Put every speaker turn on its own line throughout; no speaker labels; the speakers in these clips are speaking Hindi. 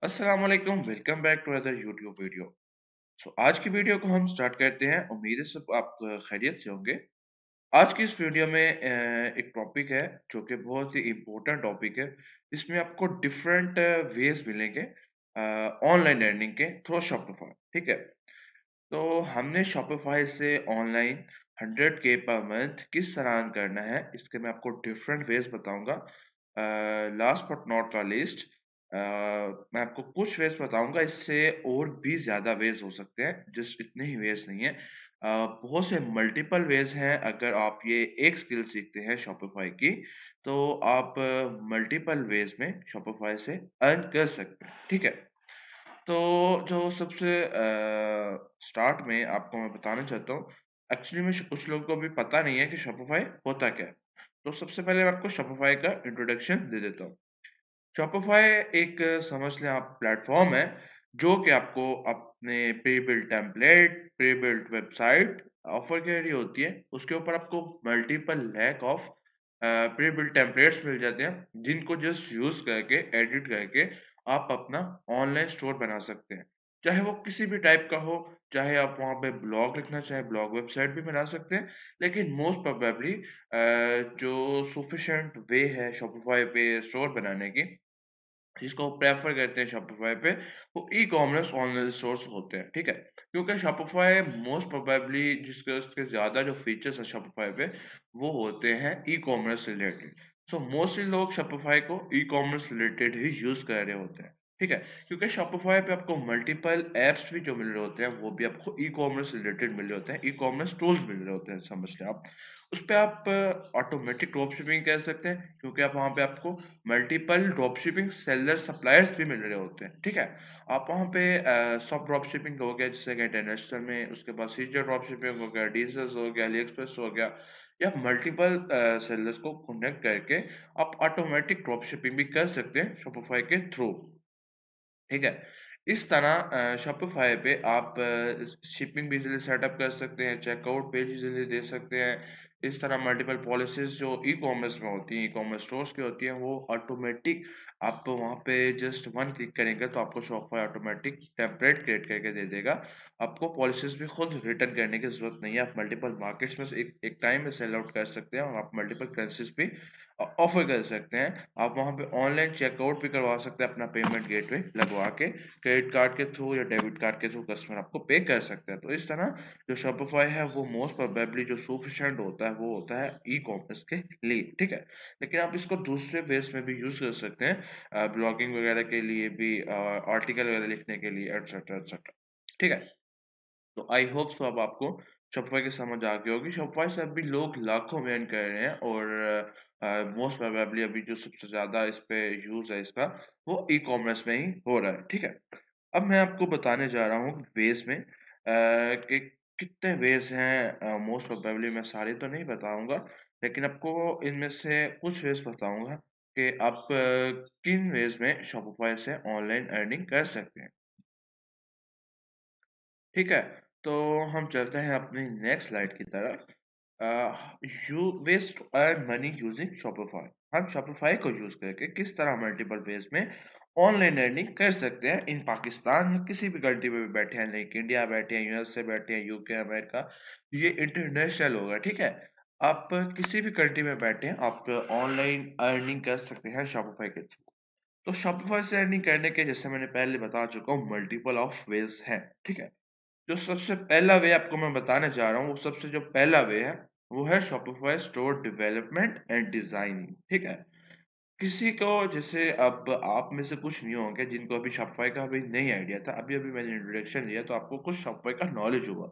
अस्सलाम वालेकुम, welcome back to other YouTube video. आज की वीडियो को हम स्टार्ट करते हैं। उम्मीद है सब आप खैरियत से होंगे। आज की इस वीडियो में एक टॉपिक है जो कि बहुत ही इम्पोर्टेंट टॉपिक है। इसमें आपको डिफरेंट वेज मिलेंगे ऑनलाइन अर्निंग के थ्रू शॉपिफाई। ठीक है, तो हमने शॉपिफाई से ऑनलाइन 100K पर मंथ किस तरह अर्न करना है, इसके मैं आपको डिफरेंट वेज बताऊंगा। Last but not the list, मैं आपको कुछ वेज बताऊंगा, इससे और भी ज़्यादा वेज हो सकते हैं, जस्ट इतने ही वेज नहीं है। बहुत से मल्टीपल वेज हैं। अगर आप ये एक स्किल सीखते हैं शॉपिफाई की, तो आप मल्टीपल वेज में शॉपिफाई से अर्न कर सकते हैं। ठीक है, तो जो सबसे स्टार्ट में आपको मैं बताना चाहता हूँ, एक्चुअली में कुछ लोगों को भी पता नहीं है कि शॉपिफाई होता क्या है। तो सबसे पहले मैं आपको शॉपिफाई का इंट्रोडक्शन दे देता हूँ। शॉपिफाई एक समझ लें आप प्लेटफॉर्म है जो कि आपको अपने pre built template, pre built website offer कर रही होती है। उसके ऊपर आपको multiple lack of pre built templates मिल जाते हैं, जिनको जस्ट यूज करके एडिट करके आप अपना ऑनलाइन स्टोर बना सकते हैं। चाहे वो किसी भी टाइप का हो, चाहे आप वहाँ पे ब्लॉग लिखना चाहे ब्लॉग वेबसाइट भी बना सकते हैं। लेकिन मोस्ट प्रोबेबली जो सफिशिएंट वे है शॉपिफाई पे स्टोर बनाने की, जिसको प्रेफ़र करते हैं शॉपिफ़ाई पे, वो ई-कॉमर्स ऑनलाइन स्टोर्स होते हैं, ठीक है? क्योंकि शॉपिफ़ाई मोस्ट प्रोबेबली जिसके उसके ज़्यादा जो फीचर्स हैं शॉपिफ़ाई पे, वो होते हैं ई-कॉमर्स रिलेटेड। सो मोस्टली लोग शॉपिफ़ाई को ई-कॉमर्स रिलेटेड ही यूज़ कर रहे होते हैं, ठीक है? क्योंकि शॉपिफ़ाई पे आपको मल्टीपल ऐप्स भी जो मिल रहे होते हैं, वो भी आपको ई-कॉमर्स रिलेटेड मिल रहे होते हैं, ई-कॉमर्स टूल्स मिल रहे होते हैं, समझ लें आप। उसपे आप ऑटोमेटिक ड्रॉप शिपिंग कर सकते हैं, क्योंकि आप वहाँ पे आपको मल्टीपल ड्रॉपशिपिंग सेलर सप्लायर्स भी मिल रहे होते हैं, ठीक है? आप वहाँ पे सब ड्रॉपशिपिंग हो गया, जैसे कि इंटरनेशनल में, उसके बाद सीजर ड्रॉपशिपिंग हो गया, डीजल्स हो गया, अली एक्सप्रेस हो गया, या मल्टीपल सेलर्स को कनेक्ट करके आप ऑटोमेटिक ड्रॉपशिपिंग भी कर सकते हैं शॉपिफाई के थ्रू, ठीक है? इस तरह शॉपिफ़ाई पे आप शिपिंग भी इज़िली सेटअप कर सकते हैं, चेकआउट पेज इज़िली दे सकते हैं। इस तरह मल्टीपल पॉलिसीज़ जो ई-कॉमर्स में होती हैं, ई-कॉमर्स स्टोर्स की होती हैं, वो ऑटोमेटिक आप वहाँ पे जस्ट वन क्लिक करेंगे तो आपको शॉपिफ़ाई ऑटोमेटिक टेम्पलेट क्रिएट करके दे देगा। आपको पॉलिसीज़ भी खुद रिटर्न करने की ज़रूरत नहीं है। आप मल्टीपल मार्केट्स में से एक एक टाइम में सेल आउट कर सकते हैं, और आप मल्टीपल करेंसीज़ भी ऑफ़र कर सकते हैं। आप वहाँ पे ऑनलाइन चेकआउट भी करवा सकते हैं अपना पेमेंट गेटवे लगवा के। क्रेडिट कार्ड के थ्रू या डेबिट कार्ड के थ्रू कस्टमर आपको पे कर सकता है। तो इस तरह जो शॉपिफ़ाई है, वो मोस्ट प्रोबेबली जो सफिशिएंट होता है, वो होता है ई-कॉमर्स के लिए, ठीक है? लेकिन आप इसको दूसरे बेस में भी यूज़ कर सकते हैं, ब्लॉगिंग वगैरह के लिए भी, आर्टिकल वगैरह लिखने के लिए, एटसेट्रा, एटसेट्रा, ठीक है? तो आई होप सो अब आपको शॉपिफ़ाई की समझ आ गई होगी। शॉपिफ़ाई से अभी लोग लाखों में अर्न कर रहे हैं, और मोस्ट प्रोबेबली अभी जो सबसे ज़्यादा इस पे यूज़ है इसका, वो ई-कॉमर्स में ही हो रहा है, ठीक है? अब मैं आपको बताने जा रहा हूँ वेज़ में, कि कितने वेज़ हैं। मोस्ट प्रोबेबली मैं सारे तो नहीं बताऊँगा, लेकिन आपको इनमें से कुछ वेज़ बताऊँगा कि आप किन वेज़ में शॉपिफ़ाई से ऑनलाइन अर्निंग कर सकते हैं। ठीक है, तो हम चलते हैं अपनी नेक्स्ट स्लाइड की तरफ। You ways to earn money using Shopify. हम शॉपिफाई को यूज करके किस तरह मल्टीपल वेज में ऑनलाइन अर्निंग कर सकते हैं इन पाकिस्तान या किसी भी कंट्री में भी बैठे हैं, लाइक इंडिया बैठे हैं, यूएस से बैठे हैं, यूके, अमेरिका, ये इंटरनेशनल होगा, ठीक है? आप किसी भी कंट्री में बैठे हैं, आप ऑनलाइन अर्निंग कर सकते हैं शॉपिफाई के थ्रू। तो शॉपिफाई से अर्निंग करने के, जैसे मैंने पहले बता चुका हूँ, मल्टीपल ऑफ वेज हैं, ठीक है? जो सबसे पहला वे आपको मैं बताने जा रहा हूँ, वो सबसे जो पहला वे है, वो है Shopify store development and designing, ठीक है? किसी को, जैसे अब आप में से कुछ नहीं होंगे जिनको अभी शॉपिफाई का अभी नहीं आइडिया था, अभी-अभी मैंने इंट्रोडक्शन दिया तो आपको कुछ शॉपिफाई का नॉलेज हुआ।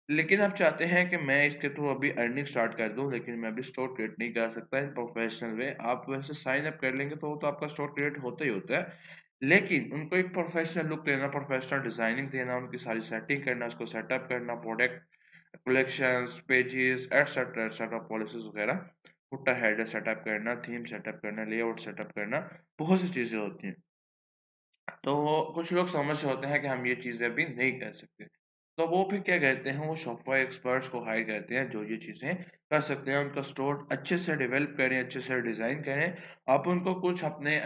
लेकिन आप चाहते हैं कि मैं इसके थ्रू अभी अर्निंग स्टार्ट कर दूँ, लेकिन मैं अभी स्टोर क्रिएट नहीं कर सकता इन प्रोफेशनल वे। आप वैसे साइन अप कर लेंगे तो वो तो आपका स्टोर क्रिएट होता ही होता है। लेकिन उनको एक प्रोफेशनल लुक देना, प्रोफेशनल डिज़ाइनिंग देना, उनकी सारी सेटिंग करना, उसको सेटअप करना, product collections, pages, etcetera, etcetera, policies वगैरह, फुटर हेडर सेटअप करना, थीम सेटअप करना, लेआउट सेटअप करना, बहुत सी चीज़ें होती हैं। तो कुछ लोग समझ रहे होते हैं कि हम ये चीज़ें अभी नहीं कर सकते। तो वो फिर क्या कहते हैं, वो शॉपिफ़ाई एक्सपर्ट्स को हायर करते हैं जो ये चीज़ें कर सकते हैं। उनका स्टोर अच्छे से डेवलप करें, अच्छे से डिज़ाइन करें। आप उनको कुछ अपने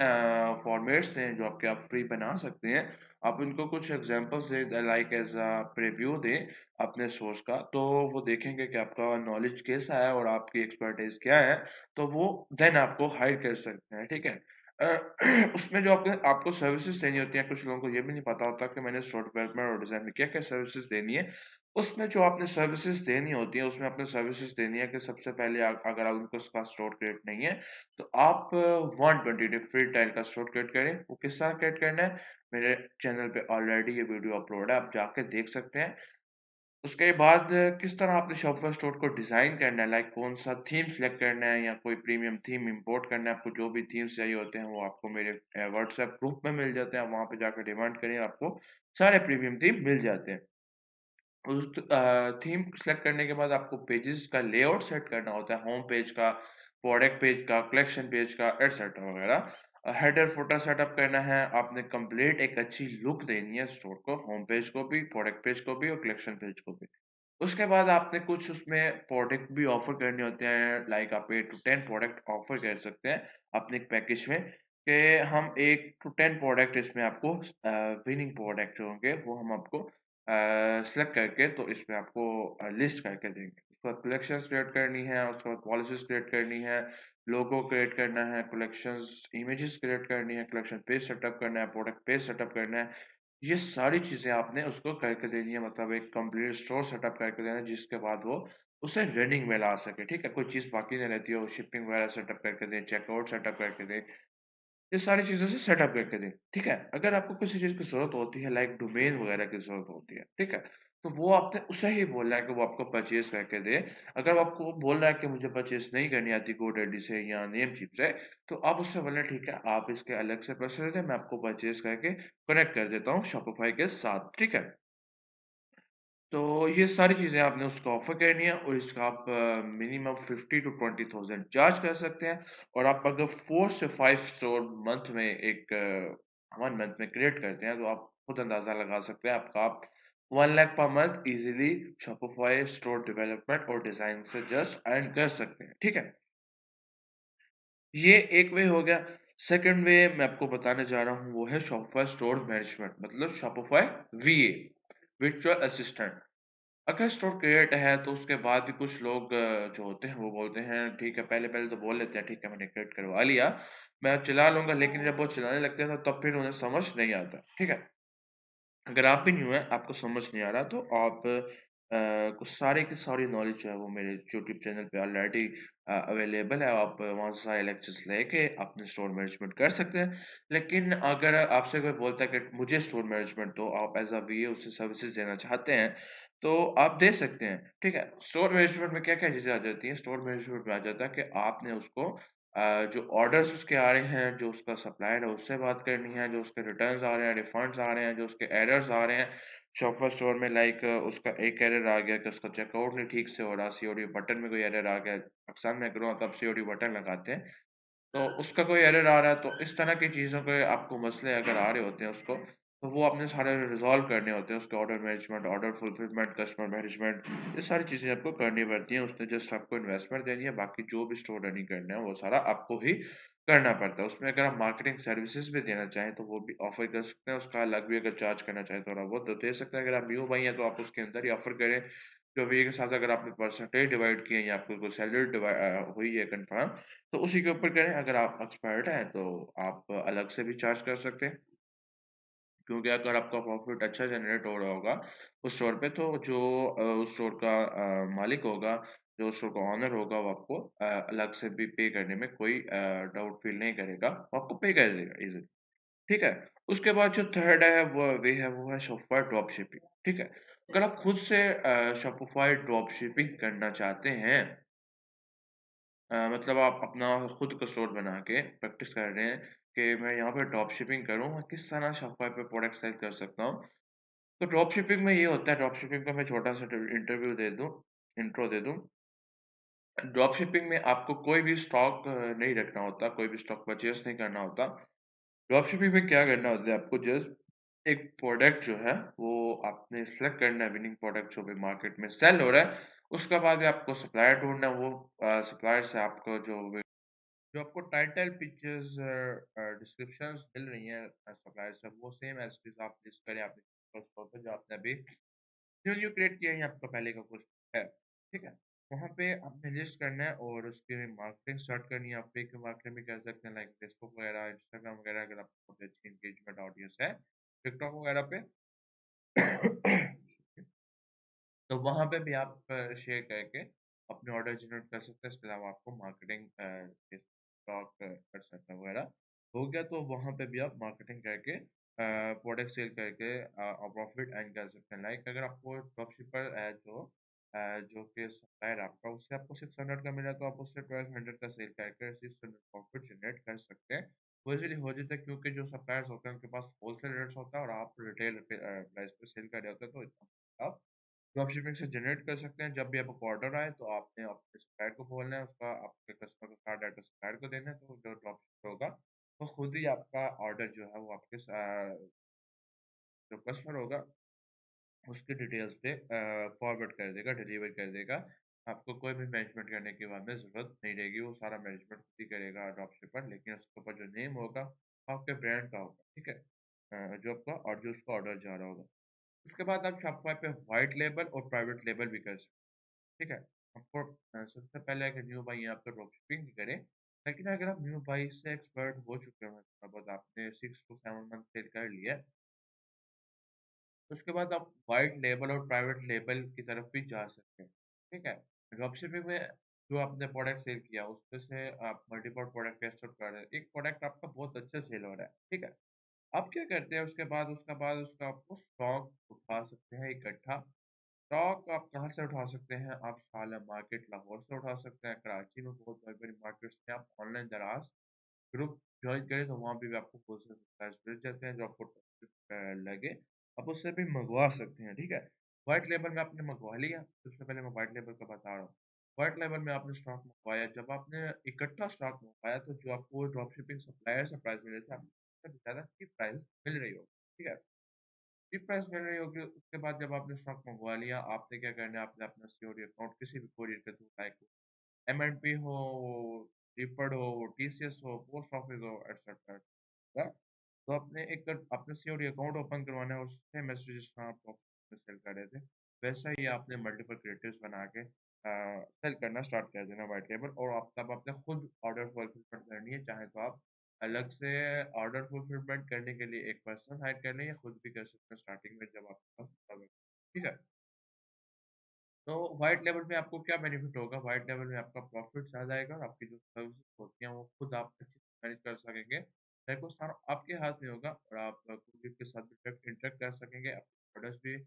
फॉर्मेट्स दें जो आपके आप फ्री बना सकते हैं। आप उनको कुछ एग्ज़ाम्पल्स दें लाइक एज़ अ प्रीव्यू दें अपने सोर्स का, तो वो देखेंगे कि आपका नॉलेज कैसा है और आपकी एक्सपर्टाइज़ क्या है, तो वो देन आपको हायर कर सकते हैं, ठीक है? अ, उसमें जो आपने आपको सर्विसेज़ देनी होती हैं, कुछ लोगों को ये भी नहीं पता होता कि मैंने स्टोर डेवलपमेंट और डिज़ाइन में क्या-क्या सर्विसेज़ देनी है। उसमें जो आपने सर्विसेज़ देनी होती है, उसमें आपने सर्विसेज़ देनी है कि सबसे पहले अगर आप उनके पास स्टोर क्रिएट नहीं है, तो आप 120 डे फ्री ट्रायल का स्टोर क्रिएट करें। वो किस तरह क्रिएट करना है, मेरे चैनल पे ऑलरेडी ये वीडियो अपलोड है, आप जाके देख सकते हैं। उसके बाद किस तरह आपने शॉपिफ़ाई स्टोर को डिज़ाइन करना है, लाइक कौन-सा थीम सेलेक्ट करना है या कोई प्रीमियम थीम इंपोर्ट करना है, आपको जो भी थीम्स चाहिए होते हैं, वो आपको मेरे व्हाट्सएप ग्रुप में मिल जाते हैं, आप वहाँ पे जाकर डिमांड करें, आपको सारे प्रीमियम थीम मिल जाते हैं। उस थीम सेलेक्ट करने के बाद आपको पेजेस का लेआउट सेट करना होता है, होम पेज का, प्रोडक्ट पेज का, कलेक्शन पेज का, एटसेट्रा वगैरह। हेडर फुटर सेटअप करना है, आपने कंप्लीट एक अच्छी लुक देनी है स्टोर को, होम पेज को भी, प्रोडक्ट पेज को भी और कलेक्शन पेज को भी। उसके बाद आपने कुछ उसमें प्रोडक्ट भी ऑफ़र करने होते हैं, लाइक आप 8 टू 10 प्रोडक्ट ऑफ़र कर सकते हैं अपने एक पैकेज में, कि हम 8 टू 10 प्रोडक्ट इसमें आपको विनिंग प्रोडक्ट जो होंगे वो हम आपको सेलेक्ट करके तो इसमें आपको लिस्ट करके देंगे। उसके बाद कलेक्शंस क्रिएट करनी है, उसके बाद पॉलिसीज़ क्रिएट करनी है, लोगो क्रिएट करना है, कलेक्शंस इमेजेस क्रिएट करनी है, कलेक्शन पेज सेटअप करना है, प्रोडक्ट पेज सेटअप करना है। ये सारी चीज़ें आपने उसको करके देनी है, मतलब एक कंप्लीट स्टोर सेटअप करके देना है जिसके बाद वो उसे रनिंग में ला सके, ठीक है? कोई चीज़ बाकी नहीं रहती हो, शिपिंग वगैरह सेटअप करके दें, चेकआउट सेटअप करके दें, ये सारी चीज़ों से सेटअप करके दें, ठीक है? अगर आपको किसी चीज़ की ज़रूरत होती है लाइक डोमेन वगैरह की ज़रूरत होती है, ठीक है? तो वो आपने उसे ही बोलना है कि वो आपको परचेज़ करके दे। अगर वो आपको बोल रहा है कि मुझे परचेज़ नहीं करनी आती गोडैडी से या नेमचीप से, तो आप उससे बोलें ठीक है, आप इसके अलग से पैसे दे दें, मैं आपको परचेज़ करके कनेक्ट कर देता हूँ शॉपिफ़ाई के साथ, ठीक है? तो ये सारी चीज़ें आपने उसको ऑफ़र करनी है और इसका आप मिनिमम 50 टू 20,000 चार्ज कर सकते हैं और आप अगर 4 से 5 स्टोर मंथ में एक 1 मंथ में क्रिएट करते हैं, तो आप खुद अंदाज़ा लगा सकते हैं आपका आप 1 लाख पर month easily Shopify store development और डिज़ाइन से जस्ट अर्न कर सकते हैं, ठीक है? ये एक वे हो गया। सेकंड वे मैं आपको बताने जा रहा हूँ वो है शॉपिफ़ाई स्टोर मैनेजमेंट मतलब शॉपिफ़ाई वीए, वर्चुअल असिस्टेंट। अगर स्टोर क्रिएट है तो उसके बाद भी कुछ लोग जो होते हैं वो बोलते हैं ठीक है, पहले-पहले तो बोल लेते हैं ठीक है मैंने क्रिएट करवा लिया, मैं चला लूँगा, लेकिन जब वो चलाने लगते हैं तो तब फिर उन्हें समझ नहीं आता, ठीक है? अगर आप भी न्यू हैं, आपको समझ नहीं आ रहा तो आप कुछ सारे की सारी नॉलेज जो है वो मेरे यूट्यूब चैनल पे ऑलरेडी अवेलेबल है। आप वहाँ से सारे लेक्चर्स लेके अपने स्टोर मैनेजमेंट कर सकते हैं। लेकिन अगर आपसे कोई बोलता है कि मुझे स्टोर मैनेजमेंट दो, आप एज़ अ वीए उसे सर्विसेज़ देना चाहते हैं, तो आप दे सकते हैं, ठीक है? स्टोर मैनेजमेंट में क्या-क्या चीज़ें आ जाती हैं? स्टोर मैनेजमेंट में आ जाता है कि आपने उसको जो ऑर्डर्स उसके आ रहे हैं, जो उसका सप्लायर है उससे बात करनी है, जो उसके रिटर्न्स आ रहे हैं, रिफंड्स आ रहे हैं, जो उसके एरर्स आ रहे हैं, शॉपर स्टोर में लाइक उसका एक एरर आ गया कि उसका चेकआउट नहीं ठीक से हो रहा, सीओडी बटन में कोई एरर आ गया, अक्सर मैं करूँ तब सीओडी बटन लगाते हैं, तो उसका कोई एरर आ रहा है, तो इस तरह की चीज़ों के आपको मसले अगर आ रहे होते हैं उसको, तो वो आपने सारे रिज़ॉल्व करने होते हैं, उसके order management, order fulfilment, customer management, ये सारी चीज़ें आपको करनी पड़ती हैं, उसने जस्ट आपको इन्वेस्टमेंट देनी है, बाकी जो भी स्टोर रनिंग करना है, वो सारा आपको ही करना पड़ता है। उसमें अगर आप मार्केटिंग सर्विसेज़ भी देना चाहें, तो वो भी ऑफ़र कर सकते हैं, उसका अलग भी अगर चार्ज करना चाहें थोड़ा बहुत तो दे सकते हैं। अगर आप न्यू बाई हैं, तो आप उसके अंदर ही ऑफ़र करें, जो वीए के साथ अगर आपने परसेंटेज डिवाइड किए या आपको कोई सैलरी हुई है कन्फर्म, तो उसी के ऊपर करें। अगर आप एक्सपर्ट हैं, तो आप अलग से भी चार्ज कर सकते हैं। क्योंकि अगर आपका प्रॉफ़िट अच्छा जनरेट हो रहा होगा उस स्टोर पे, तो जो उस स्टोर का मालिक होगा, जो स्टोर का ओनर होगा, वो आपको अलग से भी पे करने में कोई डाउट फ़ील नहीं करेगा, वो आपको पे कर देगा ईज़िली, ठीक है? उसके बाद जो थर्ड है वो है शॉपिफ़ाई ड्रॉप शिपिंग, ठीक है? अगर आप खुद से शॉपिफ़ाई ड्रॉप शिपिंग करना चाहते हैं, मतलब आप अपना खुद का स्टोर बना के प्रैक्टिस कर रहे हैं कि मैं यहाँ पे ड्रॉप शिपिंग करूँ, मैं किस तरह शॉपिफ़ाई पे प्रोडक्ट सेल कर सकता हूँ। तो ड्रॉप शिपिंग में ये होता है, ड्रॉप शिपिंग का मैं छोटा-सा इंटरव्यू दे दूँ इंट्रो दे दूँ। ड्रॉप शिपिंग में आपको कोई भी स्टॉक नहीं रखना होता, कोई भी स्टॉक परचेज़ नहीं करना होता। ड्रॉप शिपिंग में क्या करना होता है आपको जस्ट एक प्रोडक्ट जो है वो आपने सिलेक्ट करना है विनिंग प्रोडक्ट जो भी मार्केट में सेल हो रहा है, उसके बाद आपको सप्लायर ढूँढना है वो सप्लायर से आपको जो आपको टाइटल, पिक्चर्स डिस्क्रिप्शंस मिल रही हैं सप्लायर से वो सेम एज़ इट इज़ आप लिस्ट करें आपने स्टोर पे जो आपने अभी न्यू क्रिएट किया है या आपका पहले का कुछ है, ठीक है? वहाँ पे आपने लिस्ट करना है और उसकी मार्केटिंग स्टार्ट करनी है। आप फेक मार्केटिंग भी कर सकते हैं लाइक फेसबुक वगैरह, इंस्टाग्राम वगैरह अगर आपकी बहुत अच्छी एंगेजमेंट ऑडियंस है, टिकटॉक वगैरह पे तो वहाँ पे भी आप शेयर करके अपने ऑर्डर जनरेट कर सकते हैं। इसके अलावा आपको मार्केटिंग स्टॉक कर सकते हैं वगैरह। हो गया तो वहाँ पे भी आप मार्केटिंग करके प्रोडक्ट सेल करके प्रॉफिट अर्न कर सकते हैं। लाइक अगर आपको ड्रॉपशिपर जो कि सप्लायर आपका उससे आपको 600 का मिला तो आप उससे 1200 का सेल करके 600 प्रॉफिट जनरेट कर सकते हैं। वो इज़िली हो जाता है क्योंकि जो सप्लायर्स होते हैं उनके पास होलसेल रेट्स होता है और आप रिटेल पे प्राइस पे सेल कर रहे होते हैं तो इतना आप ड्रॉपशिपिंग से जनरेट कर सकते हैं। जब भी आपको ऑर्डर आए तो आपने अपने सप्लायर को बोलना है उसका आपके कस्टमर का कार्ड एड्रेस सप्लायर को देना है तो जो ड्रॉपशिपर होगा वो खुद ही आपका ऑर्डर जो है वो आपके जो कस्टमर होगा उसके डिटेल्स पे फॉरवर्ड कर देगा, डिलीवर कर देगा। आपको कोई भी मैनेजमेंट करने की वहाँ में ज़रूरत नहीं रहेगी, वो सारा मैनेजमेंट खुद ही करेगा ड्रॉपशिपर लेकिन उसके ऊपर जो नेम होगा, वो आपके ब्रांड का होगा, ठीक है? जो आपका और जो उसका ऑर्डर जा रहा होगा। उसके बाद आप शॉपिफ़ाई पे व्हाइट लेबल और प्राइवेट लेबल भी कर सकते हैं, ठीक है? आपको सबसे पहले अगर न्यू बाई यहाँ पे ड्रॉपशिपिंग ही करें, लेकिन अगर आप न्यू बाई से एक्सपर्ट हो चुके हो थोड़ा बहुत आपने 6 टू 7 मंथ सेल कर लिया है, उसके बाद आप व्हाइट लेबल और प्राइवेट लेबल की तरफ भी जा सकते हैं, ठीक है? ड्रॉपशिपिंग में जो आपने प्रोडक्ट सेल किया उसमें से आप मल्टीपल प्रोडक्ट टेस्ट आउट कर रहे हैं, एक प्रोडक्ट आपका बहुत अच्छा सेल हो रहा है, ठीक है? आप क्या करते हैं उसका बाद उसका आपको स्टॉक उठा सकते हैं इकट्ठा। स्टॉक आप कहाँ से उठा सकते हैं? आप साला मार्केट लाहौर से उठा सकते हैं, कराची में बहुत बड़ी-बड़ी मार्केट्स हैं, आप ऑनलाइन दराज़ ग्रुप जॉइन करें तो वहाँ पे भी आपको होलसेल सप्लायर्स मिल जाते हैं जो आपको लगे, आप उससे भी मँगवा सकते हैं, ठीक है? व्हाइट लेबल में आपने मँगवा लिया, सबसे पहले मैं व्हाइट लेबल का बता रहा हूँ। व्हाइट लेबल में आपने स्टॉक मँगवाया, जब आपने इकट्ठा स्टॉक मँगवाया तो जो आपको ड्रॉपशिपिंग सप्लायर से प्राइस मिले थे, आपको उससे ज़्यादा चीप प्राइस मिल रही होगी, ठीक है? चीप प्राइस मिल रही होगी, उसके बाद जब आपने स्टॉक मँगवा लिया, आपने क्या करना है, आपने अपना सीओडी अकाउंट किसी भी कोरियर के थ्रू लाइक एम&पी हो, रिपड हो, टीसीएस हो, पोस्ट ऑफिस हो, एटसेट्रा, एटसेट्रा। तो आपने एक अपने सीओडी अकाउंट ओपन करवाना है, उससे मैसेज जिस तरह आप में सेल कर रहे थे, वैसा ही आपने मल्टीपल क्रिएटिव्स बना के सेल करना स्टार्ट कर देना व्हाइट लेबल और आप तब आपने खुद ऑर्डर फुलफिलमेंट करनी है, चाहे तो आप अलग से ऑर्डर फुलफिलमेंट करने के लिए एक पर्सन हायर कर लें या खुद भी कर सकते हैं स्टार्टिंग में जब आपके पास ऑर्डर ठीक है? तो व्हाइट लेवल में आपको क्या बेनिफिट होगा? व्हाइट लेवल में आपका प्रॉफ़िट ज़्यादा आएगा और आपकी जो सर्विसेज़ होती हैं, वो खुद आप अच्छे से मैनेज कर सकेंगे। देखो सारा आपके हाथ में होगा और आप कोरियर के साथ भी डायरेक्ट इंटरैक्ट कर सकेंगे। आपके ऑर्डर्स भी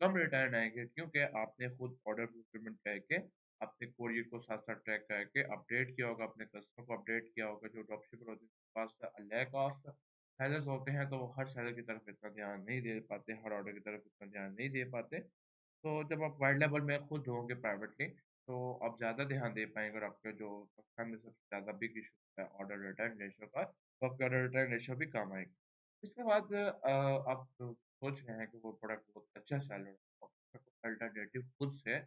कम रिटर्न आएँगे क्योंकि आपने खुद ऑर्डर फुलफिलमेंट करके, आपने कोरियर को साथ-साथ ट्रैक करके अपडेट किया होगा, अपने कस्टमर को अपडेट किया होगा। जो ड्रॉपशिपर होते हैं, उनके पास लैक ऑफ सेलर्स होते हैं, तो वो हर सेलर की तरफ इतना ध्यान नहीं दे पाते, हर ऑर्डर की तरफ इतना ध्यान नहीं दे पाते। तो जब आप वाइड लेवल में खुद होंगे प्राइवेटली, तो आप ज़्यादा ध्यान दे पाएँगे और आपके जो कक्षा में सबसे ज़्यादा बिग इश्यू है ऑर्डर रिटर्न रेशियो का, तो आपका ऑर्डर रिटर्न रेशियो भी कम आएगी। इसके बाद आप सोच रहे हैं कि वो प्रोडक्ट बहुत अच्छा सेल हो रहा है, तो अल्टरनेटिव खुद से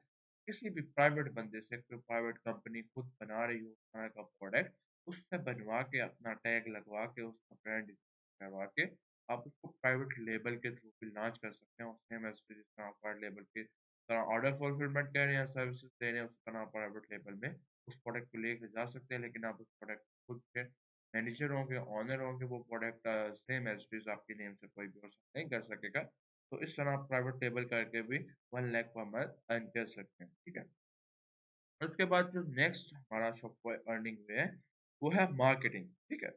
किसी भी प्राइवेट बंदे से, कोई प्राइवेट कंपनी खुद बना रही हो उस तरह का प्रोडक्ट, उससे बनवा के अपना टैग लगवा के, उसका ब्रांड करवा के आप उसको प्राइवेट लेबल के थ्रू भी लॉन्च कर सकते हैं और सेम एज़ जिस तरह आप प्राइवेट लेबल के ऑर्डर फुलफिलमेंट कर रहे हैं, सर्विसेज़ दे रहे हैं, उसी तरह आप प्राइवेट लेबल में उस प्रोडक्ट को लेके जा सकते हैं, लेकिन आप उस प्रोडक्ट खुद के मैनेजर होंगे, ओनर होंगे, वो product same as it is आपके नेम से कोई भी और नहीं कर सकेगा। तो इस तरह आप प्राइवेट लेबल करके भी 1 लाख पर मंथ अर्न कर सकते हैं, ठीक है? उसके बाद जो नेक्स्ट हमारा शॉपिफ़ाई अर्निंग वे है, वो है मार्केटिंग, ठीक है?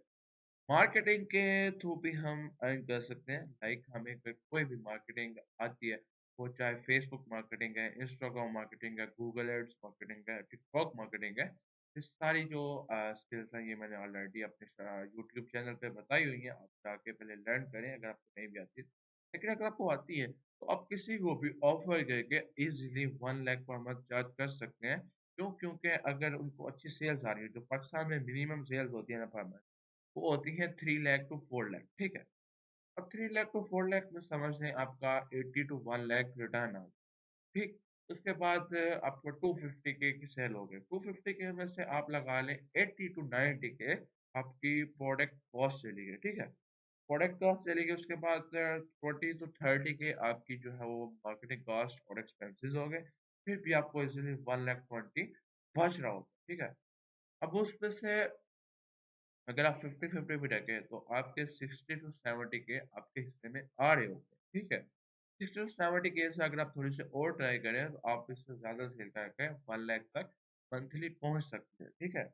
मार्केटिंग के थ्रू भी हम अर्न कर सकते हैं। लाइक हमें अगर कोई भी मार्केटिंग आती है, वो चाहे फेसबुक मार्केटिंग है, इंस्टाग्राम मार्केटिंग है, गूगल एड्स मार्केटिंग है, टिकटॉक मार्केटिंग है। ये सारी जो स्किल्स हैं, ये मैंने ऑलरेडी अपने यूट्यूब चैनल पे बताई हुई हैं। आप जाके पहले लर्न करें अगर आपको नहीं भी आती है। लेकिन अगर आपको आती है, तो आप किसी को भी ऑफ़र करके ईज़िली 1 लाख पर मंथ चार्ज कर सकते हैं। क्यों? क्योंकि अगर उनको अच्छी सेल्स आ रही है, जो पाकिस्तान में मिनिमम सेल्स होती है ना पर मंथ वो होती है 3 लाख टू 4 लाख, ठीक है? अब 3 लाख टू 4 लाख में समझ लें आपका 80 टू 1 लाख रिटर्न आ ठीक, उसके बाद आपको 250 के की सेल हो गई। 250 के में से आप लगा लें 80 टू 90 के आपकी प्रोडक्ट कॉस्ट चली गई, ठीक है? प्रोडक्ट कॉस्ट चली गई उसके बाद 20 टू 30 के आपकी जो है वो मार्केटिंग कॉस्ट और एक्सपेंसेस हो गए। फिर भी आपको ईज़िली 1 लाख 20 बच रहा होगा, ठीक है? अब उसमें से अगर आप 50-50 भी रखें तो आपके 60 टू 70 के आपके हिस्से में आ रहे होंगे, ठीक है? 60 टू 70 के से अगर आप थोड़ी-सी और ट्राई करें तो आप इससे ज़्यादा सेल करके 1 लाख तक मंथली पहुँच सकते हैं, ठीक है?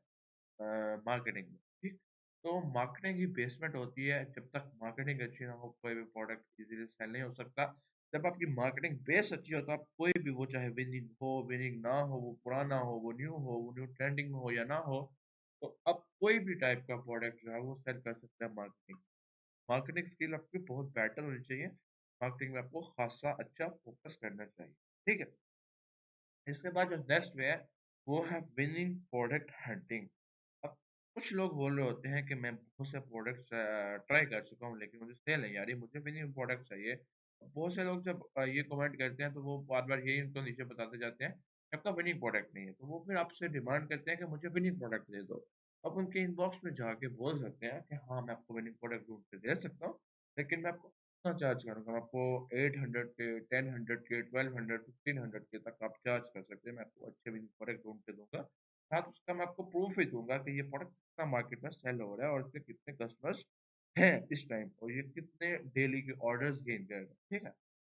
मार्केटिंग में, ठीक? तो मार्केटिंग ही बेसमेंट होती है, जब तक मार्केटिंग अच्छी ना हो, कोई भी प्रोडक्ट ईज़िली सेल नहीं हो सकता। जब आपकी मार्केटिंग बेस अच्छी हो, तो आप कोई भी वो चाहे विनिंग हो, विनिंग ना हो, वो पुराना हो, वो न्यू ट्रेंडिंग में हो या ना हो, तो आप कोई भी टाइप का प्रोडक्ट जो है वो सेल कर सकते हैं मार्केटिंग। मार्केटिंग स्किल आपकी बहुत बेटर होनी चाहिए, मार्केटिंग में आपको खासा अच्छा फ़ोकस करना चाहिए, ठीक है? इसके बाद जो नेक्स्ट वे है, वो है विनिंग प्रोडक्ट हंटिंग। अब कुछ लोग बोल रहे होते हैं कि मैं बहुत से प्रोडक्ट्स ट्राई कर चुका हूँ लेकिन मुझे सेल नहीं आ रही, मुझे विनिंग प्रोडक्ट चाहिए। बहुत से लोग जब ये कमेंट करते हैं तो वो बार-बार यही उनको नीचे बताते जाते हैं कि आपका विनिंग प्रोडक्ट नहीं है। तो वो फिर आपसे डिमांड करते हैं कि मुझे विनिंग प्रोडक्ट दे दो। आप उनके इनबॉक्स में जाके बोल सकते हैं कि हाँ, मैं आपको विनिंग प्रोडक्ट ढूँढ के दे सकता हूँ, लेकिन मैं आपको इतना चार्ज करूँगा। मैं आपको 800 के, 1000 के, 1200, 1500 के तक आप चार्ज कर सकते हैं। मैं आपको अच्छे विनिंग प्रोडक्ट ढूँढ के दूँगा। साथ उसका मैं आपको प्रूफ भी दूँगा कि ये प्रोडक्ट कितना मार्केट में सेल हो रहा है और इसके कितने कस्टमर्स हैं इस टाइम और ये कितने डेली के ऑर्डर्स गेन कर रहा है, ठीक है?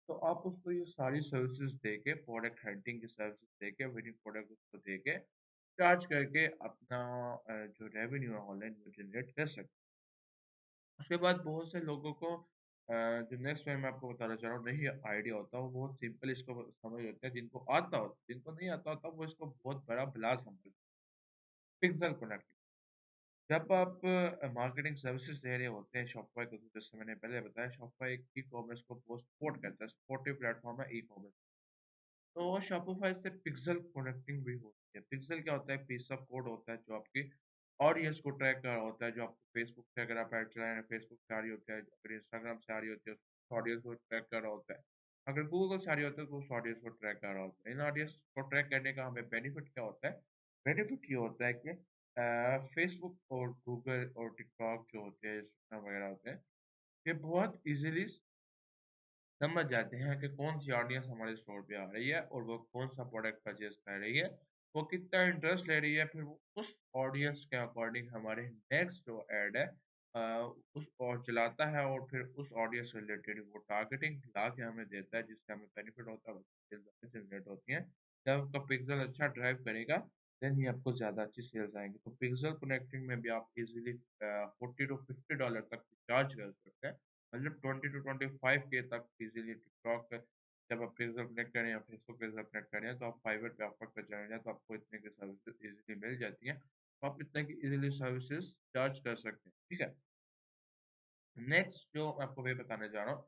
तो आप उसको ये सारी सर्विसेज़ देके, प्रोडक्ट हंटिंग की सर्विसेज़ देके, विनिंग प्रोडक्ट उसको देके, चार्ज करके अपना जो रेवेन्यू है ऑनलाइन वो जनरेट कर सकते हैं। उसके बाद बहुत से लोगों को जो नेक्स्ट मैं आपको बताना चाह रहा हूँ नहीं आइडिया होता, वो बहुत सिंपल इसको समझ होते हैं, जिनको आता होता है, जिनको नहीं आता होता, वो इसको बहुत बड़ा बला समझते हैं। पिक्सेल कनेक्टिंग जब आप मार्केटिंग सर्विसेज दे रहे होते हैं शॉपिफ़ाई को तो जैसे मैंने पहले बताया शॉपिफ़ाई एक ई-कॉमर्स को बहुत सपोर्ट करता है, सपोर्टिव प्लेटफ़ॉर्म है ई-कॉमर्स। तो शॉपिफ़ाई से पिक्सेल कनेक्टिंग भी होती है। पिक्सेल क्या होता है? पीस ऑफ कोड होता है जो आपकी ऑडियंस को ट्रैक कर रहा होता है, जो आपको फेसबुक से अगर आप ऐड चला रहे हैं, फेसबुक से आ रही होती है, अगर इंस्टाग्राम से आ रही होती है, उस ऑडियंस को ट्रैक कर रहा होता है। अगर गूगल से आ रही होती है, तो उस ऑडियंस को ट्रैक कर रहा होता है। इन ऑडियंस को ट्रैक करने का हमें बेनिफिट क्या होता है? बेनिफिट ये होता है कि फेसबुक और गूगल और टिकटॉक जो होते हैं, इंस्टाग्राम वगैरह होते हैं, ये बहुत ईज़िली समझ जाते हैं कि कौन-सी ऑडियंस हमारे स्टोर पे आ रही है और वो कौन-सा प्रोडक्ट परचेज़ कर रही है, वो कितना इंटरेस्ट ले रही है, फिर वो उस ऑडियंस के अकॉर्डिंग हमारे नेक्स्ट जो ऐड है अ, उस और चलाता है और फिर उस ऑडियंस से रिलेटेड वो टारगेटिंग ला के हमें देता है, जिससे हमें बेनिफिट होता है, सेल्स जनरेट होती हैं। जब आपका पिक्सेल अच्छा ड्राइव करेगा, देन ही आपको ज़्यादा अच्छी सेल्स आएँगी। तो पिक्सेल कनेक्टिंग में भी आप इज़िली 40 टू $50 तक चार्ज कर सकते हैं। मतलब 20 टू 25 के तक इज़िली टिकटॉक जब आप पेज कनेक्ट करें या फेसबुक पेज कनेक्ट करें, तो आप फाइवर पे ऑफर पे चले जाएँ, तो आपको इतने की सर्विसेज़ इज़िली मिल जाती हैं। तो आप इतने की इज़िली सर्विसेज़ चार्ज कर सकते हैं, ठीक है? नेक्स्ट जो मैं आपको ये बताना चाह रहा हूँ,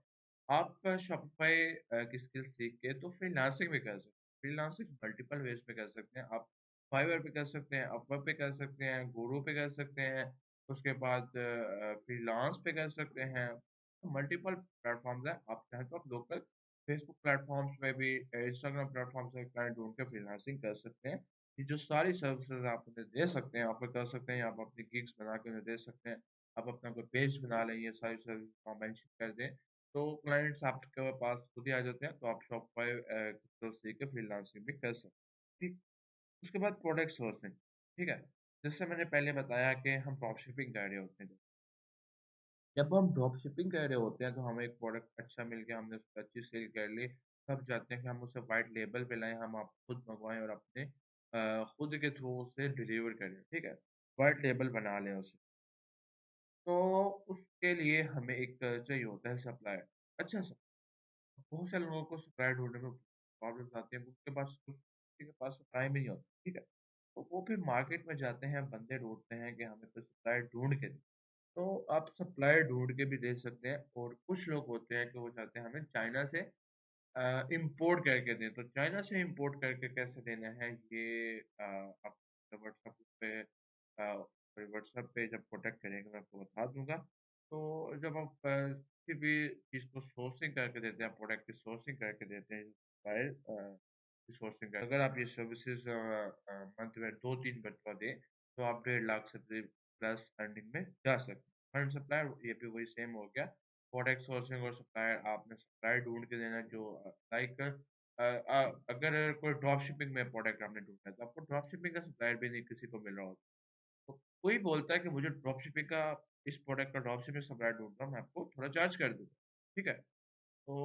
आप शॉपिफ़ाई की स्किल सीख के तो फ्रीलांसिंग भी कर सकते हैं। फ्रीलांसिंग मल्टीपल वेज़ पे कर सकते हैं। आप फाइवर पे कर सकते हैं, अपवर्क पे कर सकते हैं, गुरु पे कर सकते हैं, उसके बाद फ्रीलांस पे कर सकते हैं। तो मल्टीपल प्लेटफ़ॉर्म्स हैं। आप चाहें तो आप लोकल फेसबुक प्लेटफ़ॉर्म्स पे भी इंस्टाग्राम प्लेटफ़ॉर्म से क्लाइंट ढूँढ के फ्रीलांसिंग कर सकते हैं। ये जो सारी सर्विसेज़ आप उन्हें दे सकते हैं, ऑफ़र कर सकते हैं, आप अपनी गिग्स बना के उन्हें दे सकते हैं। आप अपना कोई पेज बना लें, ये सारी सर्विस आप मेंशन कर दें, तो क्लाइंट्स आपके पास खुद ही आ जाते हैं, तो आप शॉपिफ़ाई तो सीख के फ्रीलांसिंग भी कर सकते हैं। ठीक, उसके बाद प्रोडक्ट सोर्सिंग, ठीक है? जैसे मैंने पहले बताया कि हम ड्रॉप शिपिंग कर रहे होते हैं। जब हम ड्रॉप शिपिंग कर रहे होते हैं, तो हमें एक प्रोडक्ट अच्छा मिल गया, हमने उसको अच्छी सेल कर ली, तब चाहते हैं कि हम उसे व्हाइट लेबल पे लाएँ, हम आप खुद मँगवाएँ और अपने खुद के थ्रू उसे डिलीवर करें, ठीक है? व्हाइट लेबल बना लें उसे। तो उसके लिए हमें एक चाहिए होता है सप्लायर, अच्छा सा। बहुत सारे लोगों को सप्लायर ढूँढने में प्रॉब्लम्स आती है, उसके पास किसी के पास टाइम ही नहीं होता, ठीक है? तो वो फिर मार्केट में जाते हैं, बंदे ढूँढते हैं कि हमें कोई सप्लायर ढूँढ के दे। तो आप सप्लायर ढूँढ के भी दे सकते हैं और कुछ लोग होते हैं कि वो चाहते हैं हमें चाइना से इम्पोर्ट करके दें। तो चाइना से इम्पोर्ट करके कैसे देना है ये आप व्हाट्सएप पे व्हाट्सएप पे जब कॉन्टैक्ट करेंगे मैं आपको बता दूँगा। तो जब आप किसी भी चीज़ को सोर्सिंग करके देते हैं, प्रोडक्ट की सोर्सिंग करके देते हैं सप्लायर सोर्सिंग कर अगर आप ये सर्विसेज़ मंथ में 2-3 बनवा दें, तो आप 1.5 लाख से प्लस अर्निंग में जा सकते हैं। फंड सप्लायर ये भी वही सेम हो गया। प्रोडक्ट सोर्सिंग और सप्लायर आपने सप्लायर ढूँढ के देना जो लाइक अगर कोई ड्रॉप शिपिंग में प्रोडक्ट आपने ढूँढा है, तो आपको ड्रॉप शिपिंग का सप्लायर भी नहीं किसी को मिल रहा होता। तो कोई बोलता है कि मुझे ड्रॉप शिपिंग का इस प्रोडक्ट का ड्रॉप शिपिंग सप्लायर ढूँढ रहा हूँ, मैं आपको थोड़ा चार्ज कर दूँगा। ठीक है? तो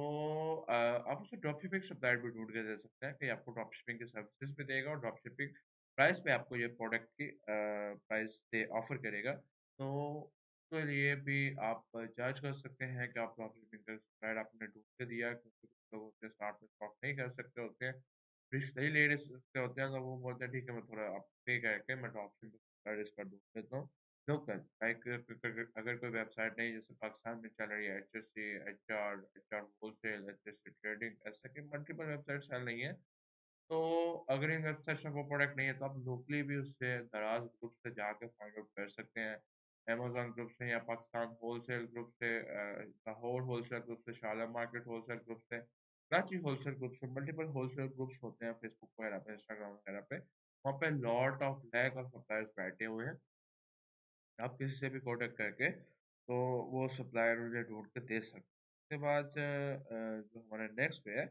आप उसे ड्रॉप शिपिंग सप्लायर भी ढूँढ के दे सकते हैं कि आपको ड्रॉप शिपिंग की सर्विसेज़ भी देगा और ड्रॉप शिपिंग प्राइस पे आपको ये प्रोडक्ट की प्राइस पे ऑफ़र करेगा। तो उसके लिए भी आप चार्ज कर सकते हैं कि आप ड्रॉप शिपिंग का सप्लायर आपने ढूँढ के दिया क्योंकि कुछ लोग होते हैं स्टार्ट में स्टॉक नहीं कर सकते होते हैं। रिस्क नहीं ले सकते होते हैं तो वो बोलते हैं ठीक है मैं थोड़ा आप पे करके मैं ड्रॉप शिपिंग सप्लायर इसका ढूँढ देता हूँ। लोकल लाइक अगर कोई वेबसाइट नहीं जैसे पाकिस्तान में चल रही है HSC, HR wholesale, HSC trading ऐसे की मल्टीपल वेबसाइट चल रही हैं। तो अगर इन वेबसाइट्स में वो प्रोडक्ट नहीं है तो आप लोकली भी उससे दराज़ ग्रुप से जाके फाइंड आउट कर सकते हैं। अमेज़न ग्रुप से या पाकिस्तान होलसेल ग्रुप से लाहौर होलसेल ग्रुप से, शाला मार्केट होलसेल ग्रुप से, कराची होलसेल ग्रुप से, मल्टीपल होलसेल ग्रुप्स होते हैं फेसबुक वगैरह पे, इंस्टाग्राम वगैरह पे। वहाँ पे lot of lack of suppliers बैठे हुए हैं। आप किसी से भी कॉन्टैक्ट करके तो वो सप्लायर मुझे ढूँढ के दे सकते हैं। उसके बाद जो हमारा नेक्स्ट पे है,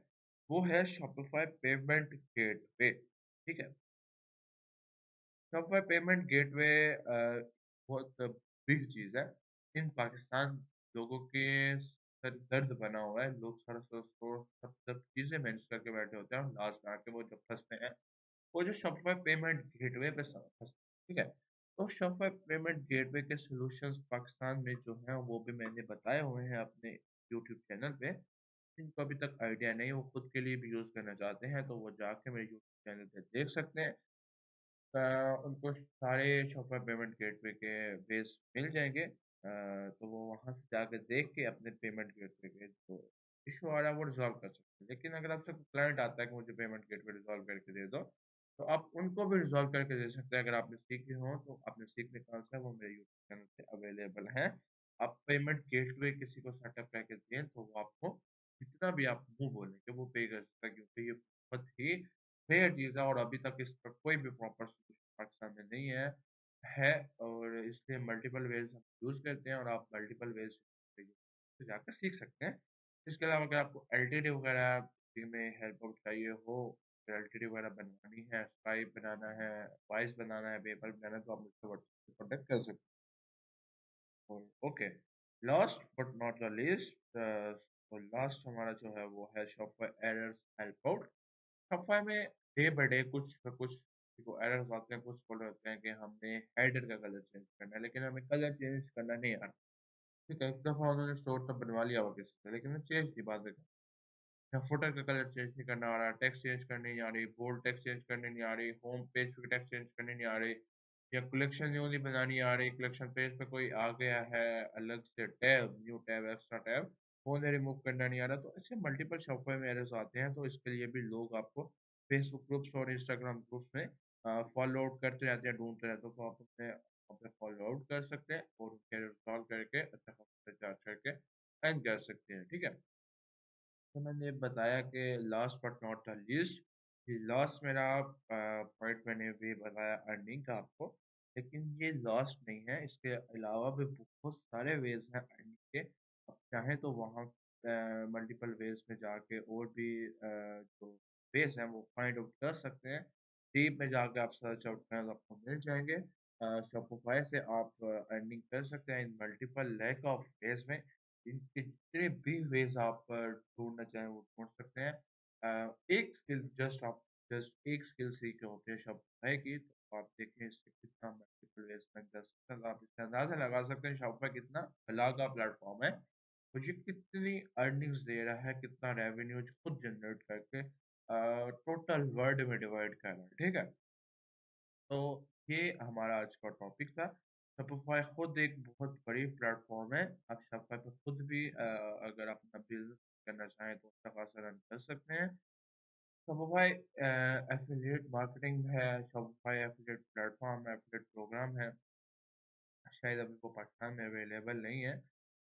वो है शॉपिफ़ाई पेमेंट गेटवे, ठीक है? शॉपिफ़ाई पेमेंट गेटवे बहुत बिग चीज़ है। इन पाकिस्तान लोगों के सर दर्द बना हुआ है। लोग सारा सब सब चीज़ें मैनेज करके बैठे होते हैं और लास्ट में आके वो जब फँसते हैं वो जो शॉपिफ़ाई पेमेंट गेटवे पे ठीक है? तो शॉपिफ़ाई पेमेंट गेटवे के सॉल्यूशंस पाकिस्तान में जो हैं वो भी मैंने बताए हुए हैं अपने यूट्यूब चैनल पे। जिनको अभी तक आइडिया नहीं वो खुद के लिए भी यूज़ करना चाहते हैं तो वो जाके मेरे यूट्यूब चैनल पे देख सकते हैं। उनको सारे शॉपिफ़ाई पेमेंट गेटवे के बेस मिल जाएँगे। तो वो वहाँ से जाके देख के अपने पेमेंट गेटवे के जो इश्यू आ रहा है वो रिज़ॉल्व कर सकते हैं। लेकिन अगर आपसे कोई क्लाइंट आता है कि मुझे पेमेंट गेटवे रिज़ॉल्व करके दे दो, तो आप उनको भी रिज़ॉल्व करके दे सकते हैं। अगर आपने सीखे हों तो आपने सीखने कहाँ से वो मेरे यूट्यूब चैनल पे अवेलेबल हैं। आप पेमेंट गेटवे किसी को सेटअप करके दें तो वो आपको जितना भी आप मुँह बोलें कि वो पे कर सकता है क्योंकि ये बहुत ही रेयर चीज़ है और अभी तक इसका कोई भी प्रॉपर सॉल्यूशन पाकिस्तान में नहीं है और इसलिए मल्टीपल वेज़ हम यूज़ करते हैं और आप मल्टीपल वेज़ से जाकर सीख सकते हैं। इसके अलावा अगर आपको एलटीडी वगैरह में हेल्प आउट चाहिए हो, एलटीडी वगैरह बनवानी है, स्ट्राइप बनाना है, वाइस बनाना है, पेपल बनाना है, तो आप मुझसे व्हाट्सएप पे कॉन्टैक्ट कर सकते हो। Okay, last but not the least तो लास्ट हमारा जो है वो है Shopify errors help out. Shopify में डे बाय डे कुछ न कुछ देखो एरर्स आते हैं, कुछ बोल रहे होते हैं कि हमने हेडर का कलर चेंज करना है, लेकिन हमें कलर चेंज करना नहीं आता। ठीक है, एक दफ़ा उन्होंने स्टोर तक बनवा लिया होगा किसी से, लेकिन वो चेंज नहीं बाद में या फुटर का कलर चेंज नहीं करना आ रहा, टेक्स्ट चेंज करनी नहीं आ रही, बोल्ड टेक्स्ट चेंज करनी नहीं आ रही, होम पेज पे टेक्स्ट चेंज करनी नहीं आ रही या कलेक्शन न्यू नहीं बनानी आ रही, कलेक्शन पेज पे कोई आ गया है अलग से tab, new tab, extra tab, वो उन्हें रिमूव करना नहीं आ रहा। तो ऐसे मल्टीपल शॉपिफ़ाई में एरर्स आते हैं, तो इसके लिए भी लोग आपको फेसबुक ग्रुप्स और इंस्टाग्राम ग्रुप्स में फॉलो आउट करते रहते हैं, ढूँढते रहते हैं, तो आप उन्हें वहाँ पे फॉलो आउट कर सकते हैं और उनके सॉल्व करके अच्छा खासा चार्ज करके अर्न कर सकते हैं, ठीक है? तो मैंने बताया कि last but not the least ये लास्ट मेरा पॉइंट मैंने भी बताया अर्निंग का आपको लेकिन ये लास्ट नहीं है इसके अलावा भी बहुत सारे वेज हैं अर्निंग के आप चाहें तो वहाँ मल्टीपल वेज में जाके और भी जो वेज हैं वो फाइंड आउट कर सकते हैं डीप में जाके आप सर्च आउट करें तो आपको मिल जाएंगे शॉपिफाई से आप अर्निंग कर सकते हैं in multiple lack of ways में इनके जितने भी वेज़ आप ढूँढना चाहें वो ढूँढ सकते हैं। एक स्किल जस्ट एक स्किल सीखे होते हैं शॉपिफ़ाई की तो आप देखें इससे कितना मल्टीपल वेज़ में कर सकते हैं। आप इससे अंदाज़ा लगा सकते हैं शॉपिफ़ाई कितना भला का प्लेटफ़ॉर्म है। और ये कितनी अर्निंग्स दे रहा है, कितना रेवेन्यू खुद जनरेट करके टोटल वर्ल्ड में डिवाइड कर रहा है, ठीक है? तो ये हमारा आज का टॉपिक था। शॉपिफ़ाई खुद एक बहुत बड़ी प्लेटफ़ॉर्म है। आप शॉपिफ़ाई पे खुद भी अगर आप अपना बिज़नेस करना चाहें तो अच्छा खासा रन कर सकते हैं। शॉपिफ़ाई एफ़िलिएट मार्केटिंग है, शॉपिफ़ाई एफ़िलिएट प्लेटफ़ॉर्म है, एफ़िलिएट प्रोग्राम है। शायद अभी वो पाकिस्तान में अवेलेबल नहीं है।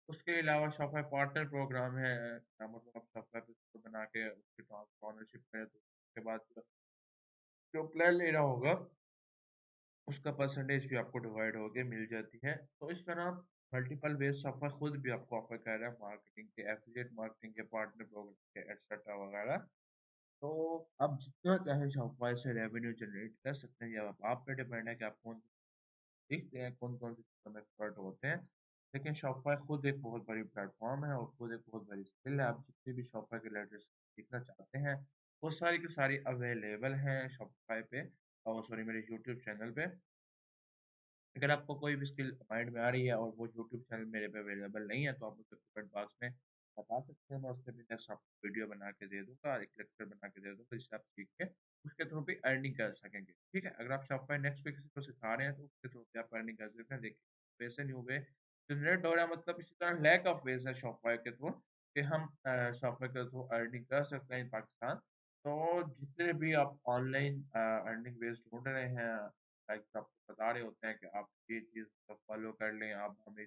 उसके अलावा शॉपिफ़ाई पार्टनर प्रोग्राम है, मतलब आप शॉपिफ़ाई पे स्टोर बना के उसकी ओनरशिप करें तो उसके बाद जो प्लान लेना होगा उसका परसेंटेज भी आपको डिवाइड होके मिल जाती है। तो इस तरह मल्टीपल वेज़ शॉपिफ़ाई खुद भी आपको ऑफ़र कर रहा है मार्केटिंग के, एफ़िलिएट मार्केटिंग के, पार्टनर प्रोग्राम के एटसेट्रा वगैरह। तो आप जितना चाहे शॉपिफ़ाई से रेवेन्यू जनरेट कर सकते हैं, ये अब आप पे डिपेंड है कि आप कौन सीखते हैं, कौन-कौन सी चीज़ों में एक्सपर्ट होते हैं। लेकिन शॉपिफ़ाई खुद एक बहुत बड़ी प्लेटफ़ॉर्म है और खुद एक बहुत बड़ी स्किल है। आप जितने भी शॉपिफ़ाई के रिलेटेड सीखना चाहते हैं, वो सारी की सारी अवेलेबल हैं शॉपिफ़ाई पे और सॉरी मेरे यूट्यूब चैनल पे। अगर आपको कोई भी स्किल माइंड में आ रही है और वो यूट्यूब चैनल मेरे पे अवेलेबल नहीं है, तो आप मुझे कमेंट बॉक्स में बता सकते हैं, मैं उसपे भी नेक्स्ट आपको वीडियो बना के दे दूँगा, एक लेक्चर बना के दे दूँगा, जिससे आप सीख के उसके थ्रू भी अर्निंग कर सकेंगे, ठीक है? अगर आप शॉपिफ़ाई नेक्स्ट पे किसी को सिखा रहे हैं, तो उसके थ्रू भी आप अर्निंग कर सकते हैं। देखिए, पैसे न्यू वे जनरेट हो रहा है मतलब इसी तरह लैक ऑफ वेज़ है शॉपिफ़ाई के थ्रू कि हम शॉपिफ़ाई के थ्रू अर्निंग कर सकते हैं इन पाकिस्तान। तो जितने भी आप ऑनलाइन अर्निंग वेज़ ढूँढ रहे हैं लाइक आपको बता रहे होते हैं कि आप ये चीज़ फ़ॉलो कर लें, आप हमें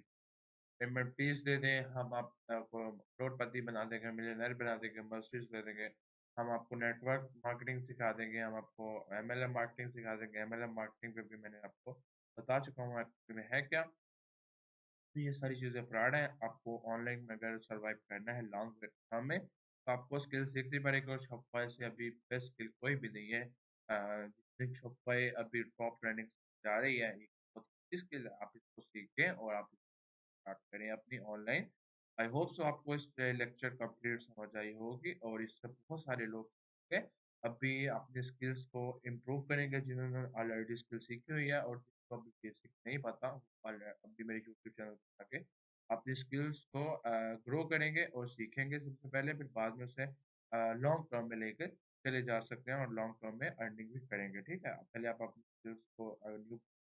पेमेंट फ़ीस दे दें, हम आप आपको करोड़पति बना देंगे, मिलियनेयर बना देंगे, मर्सिडीज़ दे देंगे। हम आपको नेटवर्क मार्केटिंग सिखा देंगे, हम आपको एमएलएम मार्केटिंग सिखा देंगे। एमएलएम मार्केटिंग पे भी मैंने आपको बता चुका हूँ एक्चुअली में है क्या। तो ये सारी चीज़ें फ्रॉड हैं। आपको ऑनलाइन में अगर सर्वाइव करना है लॉन्ग टर्म में, तो आपको स्किल सीखनी पड़ेगी और शॉपिफ़ाई से अभी बेस्ट स्किल कोई भी नहीं है। जितनी शॉपिफ़ाई अभी टॉप ट्रेंडिंग जा रही है, ये बहुत अच्छी स्किल है। आप इसको सीखें और आप स्टार्ट करें अपनी ऑनलाइन। आई होप सो आपको इस लेक्चर कंप्लीट समझ आई होगी और इससे बहुत सारे लोग के अभी अपनी स्किल्स को इम्प्रूव करेंगे जिन्होंने ऑलरेडी स्किल सीखी हुई है और जिसको अभी बेसिक नहीं पता वो अभी मेरे यूट्यूब चैनल पर आके अपनी स्किल्स को ग्रो करेंगे और सीखेंगे सबसे पहले फिर बाद में उसे लॉन्ग टर्म में लेकर चले जा सकते हैं और लॉन्ग टर्म में अर्निंग भी करेंगे ठीक है पहले आप अपनी स्किल्स को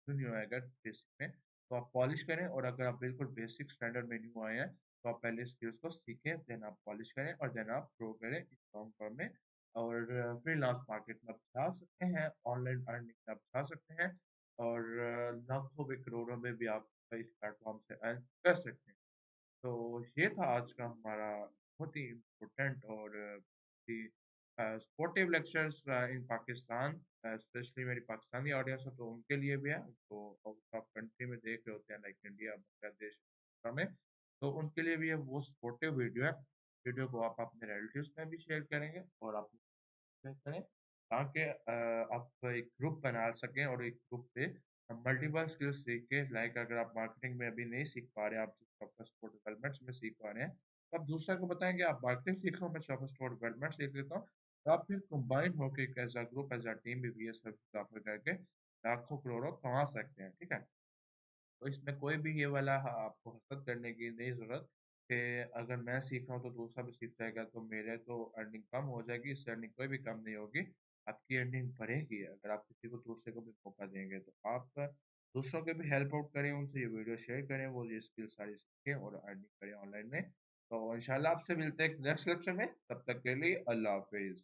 न्यू है अगर बेसिक में तो आप पॉलिश करें और अगर आप बिल्कुल बेसिक स्टैंडर्ड में न्यू आए हैं, तो आप पहले स्किल्स को सीखें, देन आप पॉलिश करें और देन आप ग्रो करें इस लॉन्ग टर्म में और फ्रीलांस मार्केट में आप जा सकते हैं, ऑनलाइन अर्निंग में आप जा सकते हैं और लाखों में, करोड़ों में भी आप इस प्लेटफ़ॉर्म से अर्न कर सकते हैं। तो ये था आज का हमारा बहुत ही इम्पोर्टेंट और सपोर्टिव लेक्चर्स इन पाकिस्तान स्पेशली मेरी पाकिस्तानी ऑडियंस है तो उनके लिए भी है तो आउट ऑफ कंट्री में देख रहे होते हैं लाइक इंडिया बांग्लादेश में तो उनके लिए भी ये वो सपोर्टिव वीडियो है वीडियो को आप अपने रिलेटिव्स में भी शेयर करेंगे और आप करें ताकि आप एक ग्रुप बना सकें और एक ग्रुप पे मल्टीपल स्किल्स सीख के लाइक अगर आप मार्केटिंग में अभी नहीं सीख पा रहे हैं आप शॉपर स्टोर डेवलपमेंट्स में सीख पा रहे हैं तो आप दूसरा को बताएंगे आप मार्केटिंग सीख रहा हूँ मैं शॉपर स्टोर डेवलपमेंट सीख लेता हूँ तो आप फिर कंबाइन होकर एक as a group as a team भी ये सर्विस ऑफर करके लाखों करोड़ों कमा सकते हैं ठीक है तो इसमें कोई भी ये वाला आपको हसद करने की नहीं ज़रूरत कि अगर मैं सीख रहा हूँ तो दूसरा भी सीख जाएगा तो मेरे तो अर्निंग कम हो जाएगी, इससे अर्निंग कोई भी कम नहीं होगी। आपकी अर्निंग बढ़ेगी अगर आप किसी को दूसरे को भी मौका देंगे तो आप दूसरों के भी हेल्प आउट करें, उनसे ये वीडियो शेयर करें, वो ये स्किल सारी सीखें और अर्निंग करें ऑनलाइन में। तो इंशाल्लाह आपसे मिलते हैं नेक्स्ट लेक्चर में, तब तक के लिए अल्लाह हाफ़िज़।